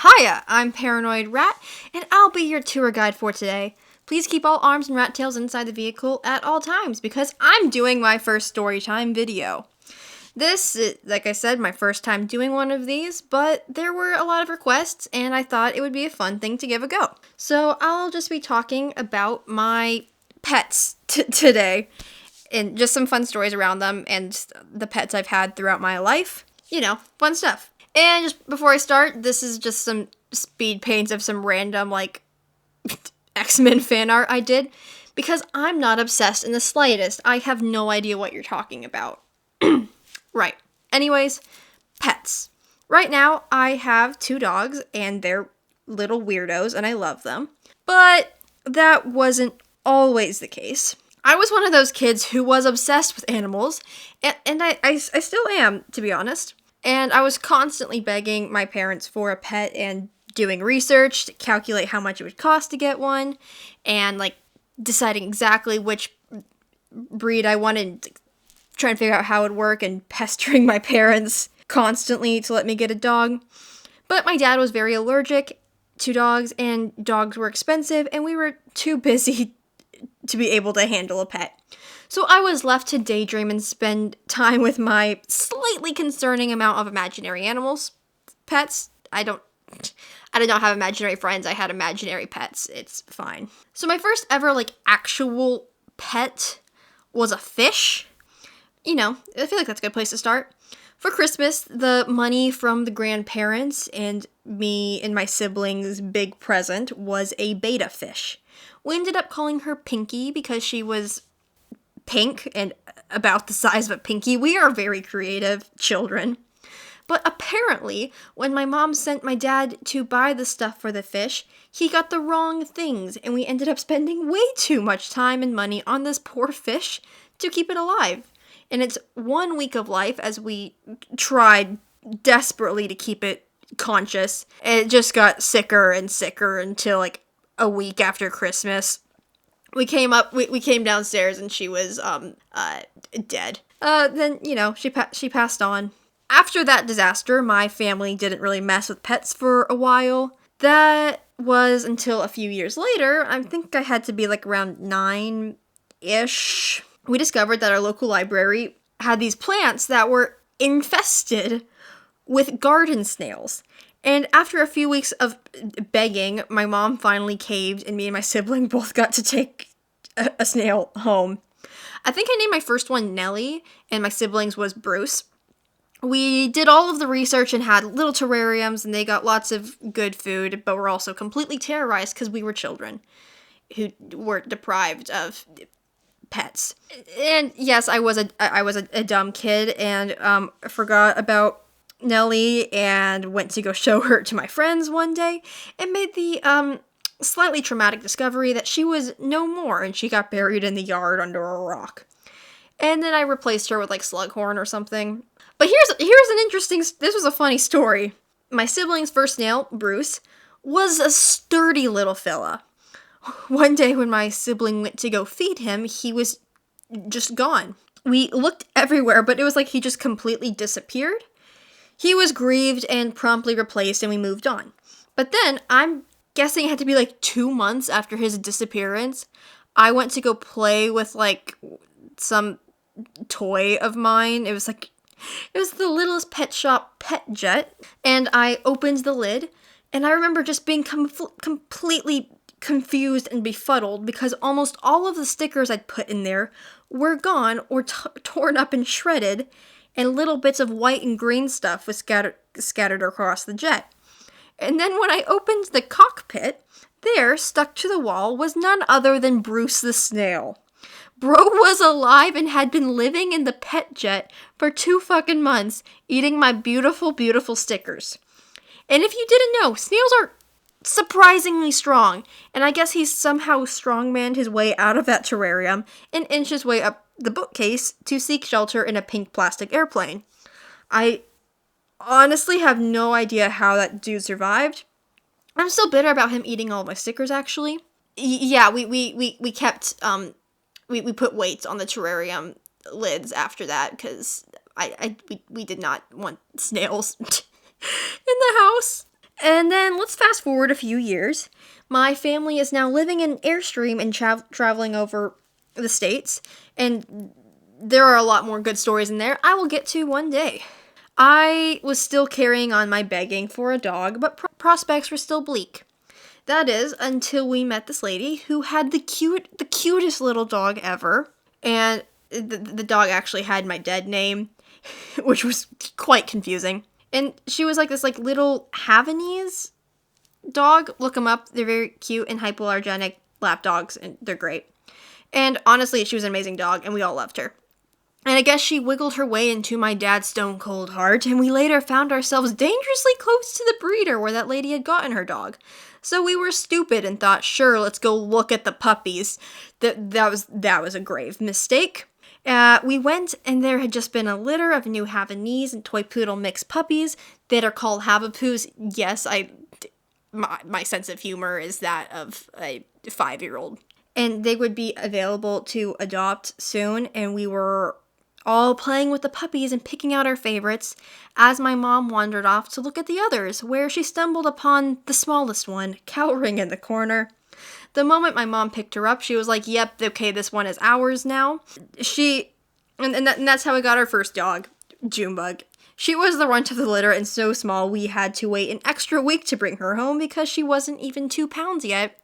Hiya, I'm Paranoid Rat, and I'll be your tour guide for today. Please keep all arms and rat tails inside the vehicle at all times, because I'm doing my first Storytime video. This is, like I said, my first time doing one of these, but there were a lot of requests, and I thought it would be a fun thing to give a go. So I'll just be talking about my pets today, and just some fun stories around them, and the pets I've had throughout my life. You know, fun stuff. And just before I start, this is just some speed paints of some random, X-Men fan art I did, because I'm not obsessed in the slightest. I have no idea what you're talking about. Right. Anyways, pets. Right now, I have 2 dogs, and they're little weirdos, and I love them. But that wasn't always the case. I was one of those kids who was obsessed with animals, and I still am, to be honest. And I was constantly begging my parents for a pet and doing research to calculate how much it would cost to get one, and deciding exactly which breed I wanted, trying to figure out how it would work, and pestering my parents constantly to let me get a dog. But my dad was very allergic to dogs, and dogs were expensive, and we were too busy to be able to handle a pet. So I was left to daydream and spend time with my slightly concerning amount of imaginary animals. Pets. I did not have imaginary friends. I had imaginary pets. It's fine. So my first ever, actual pet was a fish. You know, I feel like that's a good place to start. For Christmas, the money from the grandparents and me and my siblings' big present was a betta fish. We ended up calling her Pinky because she was pink and about the size of a pinky. We are very creative children. But apparently, when my mom sent my dad to buy the stuff for the fish, he got the wrong things, and we ended up spending way too much time and money on this poor fish to keep it alive. In its 1 week of life, as we tried desperately to keep it conscious, it just got sicker and sicker until a week after Christmas. We came downstairs and she was, dead. Then, she passed on. After that disaster, my family didn't really mess with pets for a while. That was until a few years later. I think I had to be around 9-ish. We discovered that our local library had these plants that were infested with garden snails. And after a few weeks of begging, my mom finally caved, and me and my sibling both got to take a snail home. I think I named my first one Nellie, and my siblings was Bruce. We did all of the research and had little terrariums, and they got lots of good food, but were also completely terrorized because we were children who were deprived of pets. And yes, I was a dumb kid, and forgot about Nellie and went to go show her to my friends one day and made the slightly traumatic discovery that she was no more, and she got buried in the yard under a rock. And then I replaced her with Slughorn or something. But here's an interesting, this was a funny story. My sibling's first snail, Bruce, was a sturdy little fella. One day when my sibling went to go feed him, he was just gone. We looked everywhere, but it was he just completely disappeared. He was grieved and promptly replaced, and we moved on. But then, I'm guessing it had to be 2 months after his disappearance, I went to go play with some toy of mine. It was the littlest pet shop pet jet, and I opened the lid, and I remember just being completely confused and befuddled because almost all of the stickers I'd put in there were gone or torn up and shredded, and little bits of white and green stuff was scattered across the jet. And then when I opened the cockpit, there, stuck to the wall, was none other than Bruce the snail. Bro was alive and had been living in the pet jet for 2 fucking months, eating my beautiful, beautiful stickers. And if you didn't know, snails are surprisingly strong, and I guess he's somehow strongmanned his way out of that terrarium and inched his way up the bookcase to seek shelter in a pink plastic airplane. I honestly have no idea how that dude survived. I'm still bitter about him eating all of my stickers, actually. Yeah, we kept, we put weights on the terrarium lids after that, because we did not want snails in the house. And then let's fast forward a few years. My family is now living in Airstream and traveling over the states, and there are a lot more good stories in there I will get to one day. I was still carrying on my begging for a dog, but prospects were still bleak. That is, until we met this lady who had the cutest little dog ever, and the dog actually had my dead name, which was quite confusing. And she was like this little Havanese dog. Look them up. They're very cute and hypoallergenic lap dogs, and they're great. And honestly, she was an amazing dog, and we all loved her. And I guess she wiggled her way into my dad's stone cold heart, and we later found ourselves dangerously close to the breeder where that lady had gotten her dog. So we were stupid and thought, sure, let's go look at the puppies. That was a grave mistake. We went, and there had just been a litter of new Havanese and toy poodle mixed puppies that are called Havapoos. Yes, my sense of humor is that of a 5-year-old. And they would be available to adopt soon, and we were all playing with the puppies and picking out our favorites as my mom wandered off to look at the others, where she stumbled upon the smallest one, cowering in the corner. The moment my mom picked her up, she was like, yep, okay, this one is ours now. And that's how we got our first dog, Junebug. She was the runt of the litter and so small we had to wait an extra week to bring her home because she wasn't even 2 pounds yet.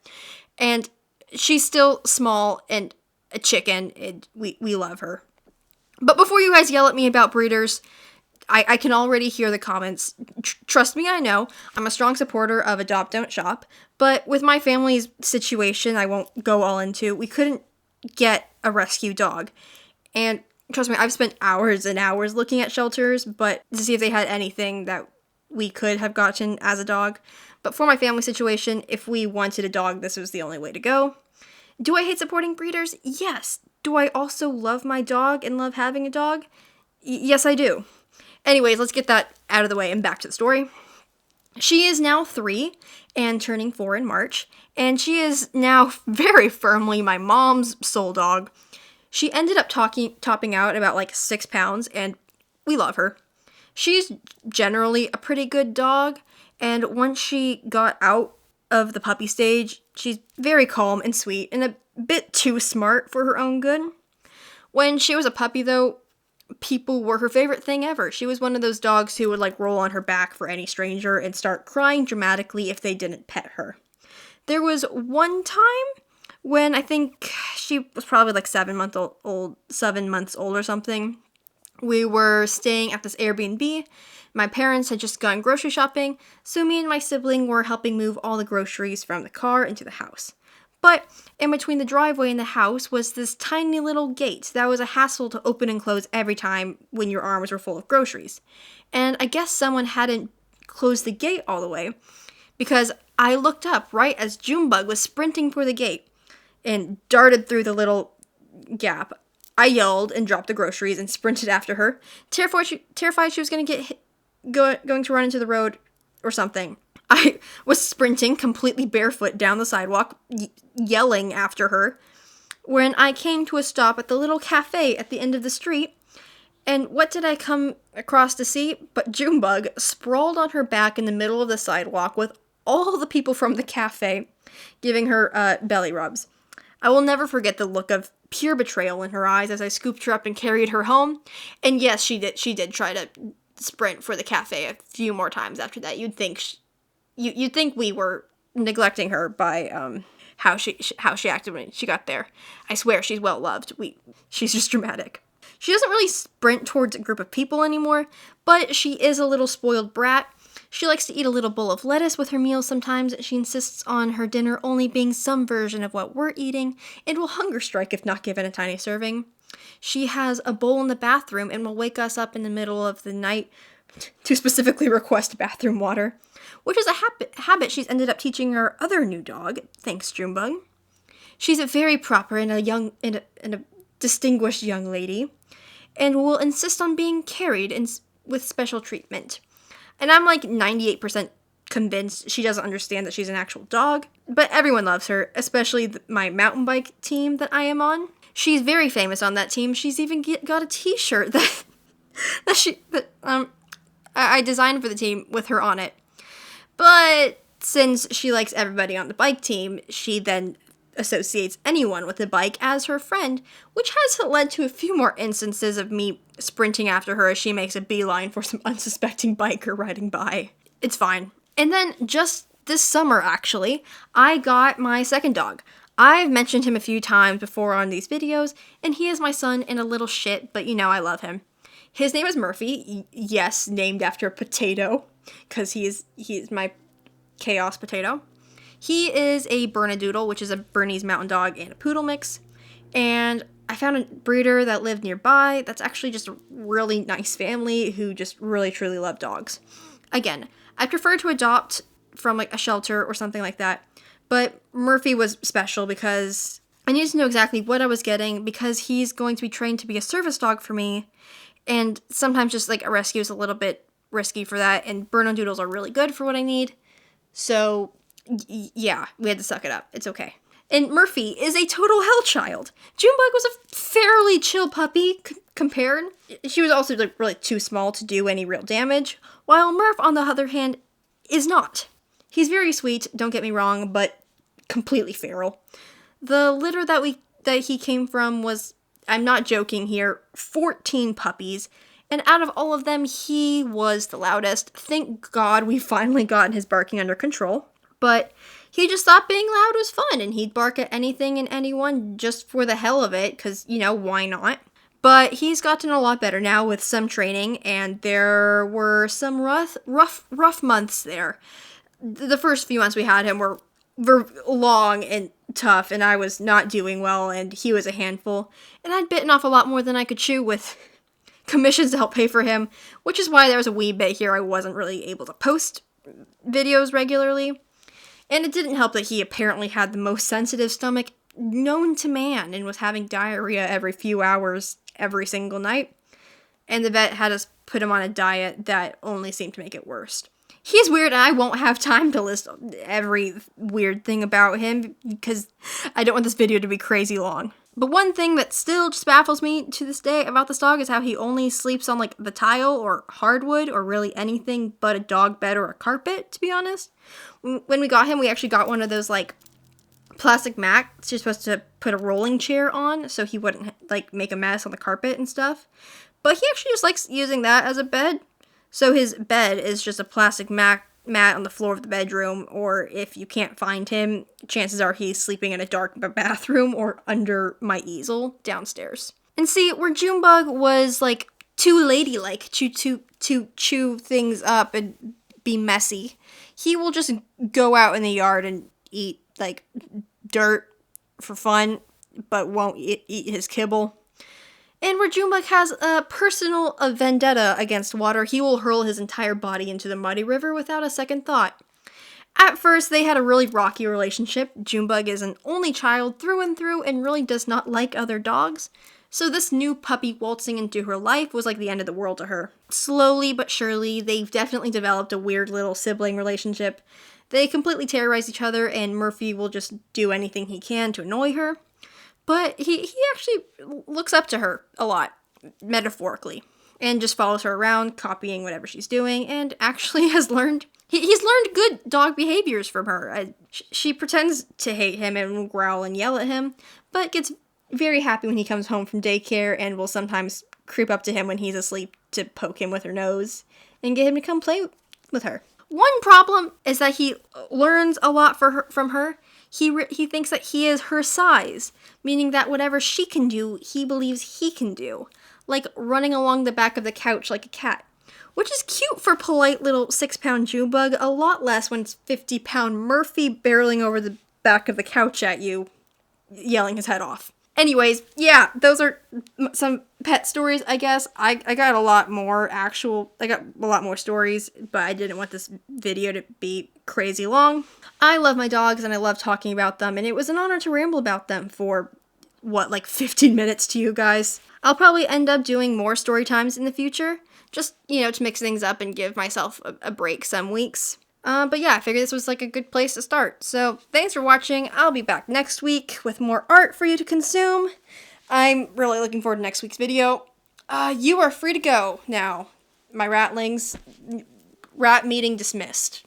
And she's still small and a chicken, and we love her. But before you guys yell at me about breeders, I can already hear the comments. Trust me, I know. I'm a strong supporter of adopt, don't shop. But with my family's situation, I won't go all into, we couldn't get a rescue dog. And trust me, I've spent hours and hours looking at shelters, but to see if they had anything that we could have gotten as a dog. But for my family situation, if we wanted a dog, this was the only way to go. Do I hate supporting breeders? Yes. Do I also love my dog and love having a dog? Yes, I do. Anyways, let's get that out of the way and back to the story. She is now 3 and turning 4 in March, and she is now very firmly my mom's soul dog. She ended up topping out about 6 pounds, and we love her. She's generally a pretty good dog, and once she got out of the puppy stage, she's very calm and sweet and a bit too smart for her own good. When she was a puppy, though, people were her favorite thing ever. She was one of those dogs who would roll on her back for any stranger and start crying dramatically if they didn't pet her. There was one time when I think she was probably 7 months old or something. We were staying at this Airbnb. My parents had just gone grocery shopping, so me and my sibling were helping move all the groceries from the car into the house. But in between the driveway and the house was this tiny little gate that was a hassle to open and close every time when your arms were full of groceries. And I guess someone hadn't closed the gate all the way, because I looked up right as Junebug was sprinting for the gate and darted through the little gap. I yelled and dropped the groceries and sprinted after her, terrified she was going to going to run into the road or something. I was sprinting completely barefoot down the sidewalk, yelling after her, when I came to a stop at the little cafe at the end of the street. And what did I come across to see but Junebug sprawled on her back in the middle of the sidewalk with all the people from the cafe giving her belly rubs. I will never forget the look of pure betrayal in her eyes as I scooped her up and carried her home. And yes, she did try to sprint for the cafe a few more times after that. You'd think we were neglecting her by how she acted when she got there. I swear she's well loved. She's just dramatic. She doesn't really sprint towards a group of people anymore, but she is a little spoiled brat. She likes to eat a little bowl of lettuce with her meals sometimes. She insists on her dinner only being some version of what we're eating, and will hunger strike if not given a tiny serving. She has a bowl in the bathroom and will wake us up in the middle of the night to specifically request bathroom water, which is a habit she's ended up teaching our other new dog, thanks Junebug. She's a very proper and a distinguished young lady, and will insist on being carried with special treatment. And I'm 98% convinced she doesn't understand that she's an actual dog, but everyone loves her, especially my mountain bike team that I am on. She's very famous on that team. She's even got a t-shirt that I designed for the team with her on it. But since she likes everybody on the bike team, she then associates anyone with a bike as her friend, which has led to a few more instances of me sprinting after her as she makes a beeline for some unsuspecting biker riding by. It's fine. And then just this summer, actually, I got my second dog. I've mentioned him a few times before on these videos, and he is my son and a little shit, but you know I love him. His name is Murphy, yes, named after a potato, because he is my chaos potato. He is a Bernedoodle, which is a Bernese Mountain Dog and a Poodle mix, and I found a breeder that lived nearby that's actually just a really nice family who just really truly love dogs. Again, I prefer to adopt from like a shelter or something like that, but Murphy was special because I needed to know exactly what I was getting because he's going to be trained to be a service dog for me, and sometimes just like a rescue is a little bit risky for that, and Bernedoodles are really good for what I need, so yeah, we had to suck it up. It's okay. And Murphy is a total hell child. Junebug was a fairly chill puppy compared. She was also like really too small to do any real damage, while Murph, on the other hand, is not. He's very sweet, don't get me wrong, but completely feral. The litter that he came from was, I'm not joking here, 14 puppies, and out of all of them, he was the loudest. Thank God we finally gotten his barking under control. But he just thought being loud was fun, and he'd bark at anything and anyone just for the hell of it, because, you know, why not? But he's gotten a lot better now with some training, and there were some rough months there. The first few months we had him were long and tough, and I was not doing well, and he was a handful. And I'd bitten off a lot more than I could chew with commissions to help pay for him, which is why there was a wee bit here I wasn't really able to post videos regularly. And it didn't help that he apparently had the most sensitive stomach known to man and was having diarrhea every few hours every single night. And the vet had us put him on a diet that only seemed to make it worse. He's weird, and I won't have time to list every weird thing about him because I don't want this video to be crazy long. But one thing that still just baffles me to this day about this dog is how he only sleeps on like the tile or hardwood or really anything but a dog bed or a carpet, to be honest. When we got him, we actually got one of those like plastic mats you're supposed to put a rolling chair on so he wouldn't like make a mess on the carpet and stuff. But he actually just likes using that as a bed. So his bed is just a plastic mat on the floor of the bedroom, or if you can't find him, chances are he's sleeping in a dark bathroom or under my easel downstairs. And see, where Junebug was like too ladylike to chew things up and be messy, he will just go out in the yard and eat like dirt for fun, but won't eat his kibble. And where Junebug has a personal vendetta against water, he will hurl his entire body into the muddy river without a second thought. At first, they had a really rocky relationship. Junebug is an only child through and through and really does not like other dogs. So this new puppy waltzing into her life was like the end of the world to her. Slowly but surely, they've definitely developed a weird little sibling relationship. They completely terrorize each other, and Murphy will just do anything he can to annoy her. But he actually looks up to her a lot, metaphorically, and just follows her around, copying whatever she's doing, and actually has learned, he's learned good dog behaviors from her. She pretends to hate him and will growl and yell at him, but gets very happy when he comes home from daycare and will sometimes creep up to him when he's asleep to poke him with her nose and get him to come play with her. One problem is that he learns a lot from her. He thinks that he is her size, meaning that whatever she can do, he believes he can do. Like running along the back of the couch like a cat. Which is cute for polite little 6-pound Junebug, a lot less when it's 50-pound Murphy barreling over the back of the couch at you, yelling his head off. Anyways, yeah, those are some pet stories, I guess. I got a lot more stories, but I didn't want this video to be crazy long. I love my dogs, and I love talking about them, and it was an honor to ramble about them for, like 15 minutes to you guys. I'll probably end up doing more story times in the future, just, to mix things up and give myself a break some weeks. But yeah, I figured this was like a good place to start. So thanks for watching. I'll be back next week with more art for you to consume. I'm really looking forward to next week's video. You are free to go now, my ratlings. Rat meeting dismissed.